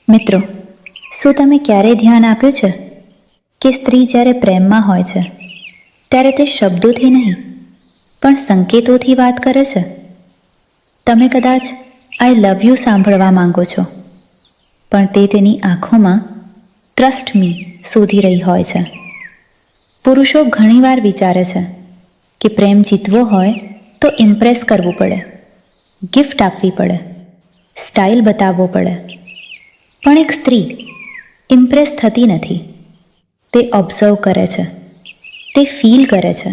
મિત્રો, શું તમે ક્યારેય ધ્યાન આપ્યું છે કે સ્ત્રી જ્યારે પ્રેમમાં હોય છે ત્યારે તે શબ્દોથી નહીં પણ સંકેતોથી વાત કરે છે? તમે કદાચ આઈ લવ યુ સાંભળવા માંગો છો, પણ તે તેની આંખોમાં ટ્રસ્ટ મી શોધી રહી હોય છે. પુરુષો ઘણીવાર વિચારે છે કે પ્રેમ જીતવો હોય તો ઇમ્પ્રેસ કરવું પડે, ગિફ્ટ આપવી પડે, સ્ટાઇલ બતાવવો પડે. પણ એક સ્ત્રી ઇમ્પ્રેસ થતી નથી. તે ઓબ્ઝર્વ કરે છે, તે ફીલ કરે છે,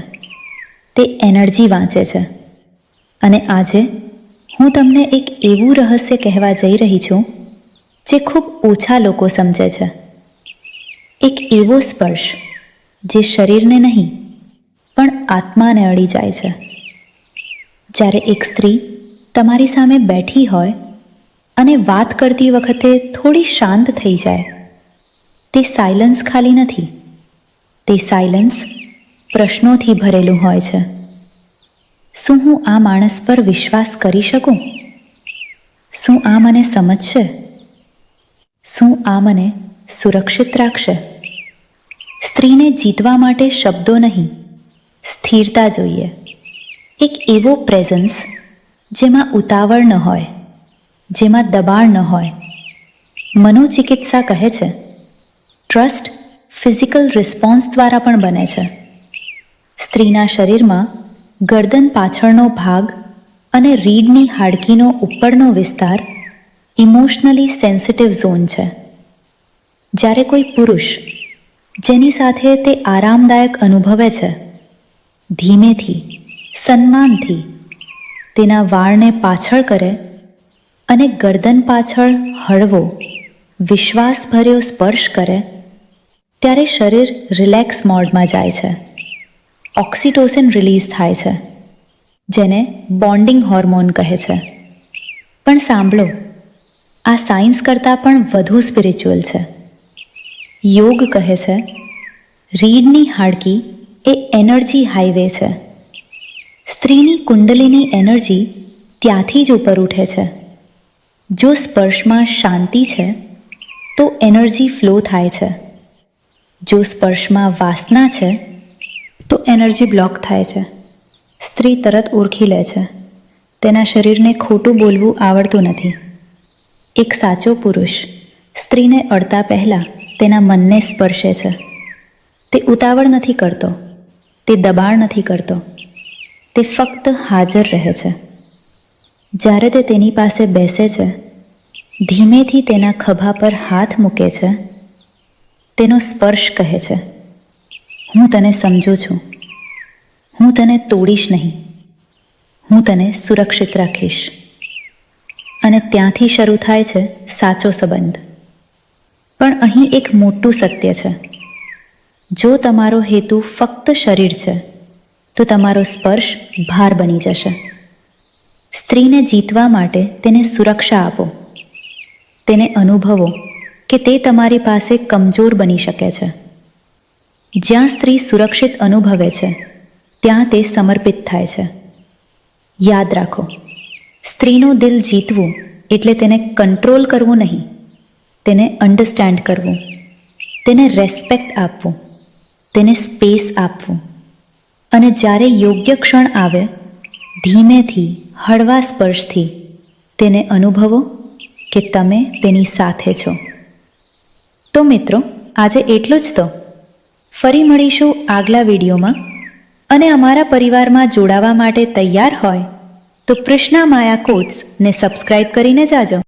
તે એનર્જી વાંચે છે. અને આજે હું તમને એક એવું રહસ્ય કહેવા જઈ રહી છું જે ખૂબ ઓછા લોકો સમજે છે. એક એવો સ્પર્શ જે શરીરને નહીં પણ આત્માને અડી જાય છે. જ્યારે એક સ્ત્રી તમારી સામે બેઠી હોય અને વાત કરતી વખતે થોડી શાંત થઈ જાય, તે સાયલન્સ ખાલી નથી, તે સાયલન્સ પ્રશ્નોથી ભરેલું હોય છે. શું હું આ માણસ પર વિશ્વાસ કરી શકું? શું આ મને સમજશે? શું આ મને સુરક્ષિત રાખશે? સ્ત્રીને જીતવા માટે શબ્દો નહીં, સ્થિરતા જોઈએ. એક એવો પ્રેઝન્સ જેમાં ઉતાવળ ન હોય, જેમાં દબાણ ન હોય. મનોચિકિત્સા કહે છે ટ્રસ્ટ ફિઝિકલ રિસ્પોન્સ દ્વારા પણ બને છે. સ્ત્રીના શરીરમાં ગરદન પાછળનો ભાગ અને રીઢની હાડકીનો ઉપરનો વિસ્તાર ઇમોશનલી સેન્સિટિવ ઝોન છે. જ્યારે કોઈ પુરુષ જેની સાથે તે આરામદાયક અનુભવે છે, ધીમેથી, સન્માનથી તેના વાળને પાછળ કરે અને ગરદન પાછળ હળવો, વિશ્વાસભર્યો સ્પર્શ કરે, ત્યારે શરીર રિલેક્સ મોડમાં જાય છે. ઓક્સિટોસિન રિલીઝ થાય છે, જેને બોન્ડિંગ હોર્મોન કહે છે. પણ સાંભળો, આ સાયન્સ કરતાં પણ વધુ સ્પિરિચ્યુઅલ છે. યોગ કહે છે રીઢની હાડકી એ એનર્જી હાઈવે છે. સ્ત્રીની કુંડલીની એનર્જી ત્યાંથી જ ઉપર ઉઠે છે. જો સ્પર્શમાં શાંતિ છે તો એનર્જી ફ્લો થાય છે. જો સ્પર્શમાં વાસના છે તો એનર્જી બ્લોક થાય છે. સ્ત્રી તરત ઓળખી લે છે તેના શરીરને ખોટું બોલવું આવડતું નથી. એક સાચો પુરુષ સ્ત્રીને અડતા પહેલાં તેના મનને સ્પર્શે છે. તે ઉતાવળ નથી કરતો, તે દબાણ નથી કરતો, તે ફક્ત હાજર રહે છે. જ્યારે તે તેની પાસે બેસે છે, ધીમેથી તેના ખભા પર હાથ મૂકે છે, તેનો સ્પર્શ કહે છે હું તને સમજું છું, હું તને તોડીશ નહીં, હું તને સુરક્ષિત રાખીશ. અને ત્યાંથી શરૂ થાય છે સાચો સંબંધ. પણ અહીં એક મોટું સત્ય છે. જો તમારો હેતુ ફક્ત શરીર છે તો તમારો સ્પર્શ ભાર બની જશે. સ્ત્રીને જીતવા માટે તેને સુરક્ષા આપો. તેને અનુભવો કે તે તમારી પાસે કમજોર બની શકે છે. જ્યાં સ્ત્રી સુરક્ષિત અનુભવે છે ત્યાં તે સમર્પિત થાય છે. યાદ રાખો, સ્ત્રીનું દિલ જીતવું એટલે તેને કંટ્રોલ કરવું નહીં, તેને અન્ડરસ્ટેન્ડ કરવું, તેને રેસ્પેક્ટ આપવું, તેને સ્પેસ આપવું. અને જ્યારે યોગ્ય ક્ષણ આવે, ધીમેથી, હળવા સ્પર્શથી તેને અનુભવો કે તમે તેની સાથે છો. તો મિત્રો, આજે એટલું જ તો. ફરી મળીશું આગલા વિડીયોમાં. અને અમારા પરિવારમાં જોડાવા માટે તૈયાર હોય તો કૃષ્ણા માયા કોટ્સને સબસ્ક્રાઈબ કરીને જાજો.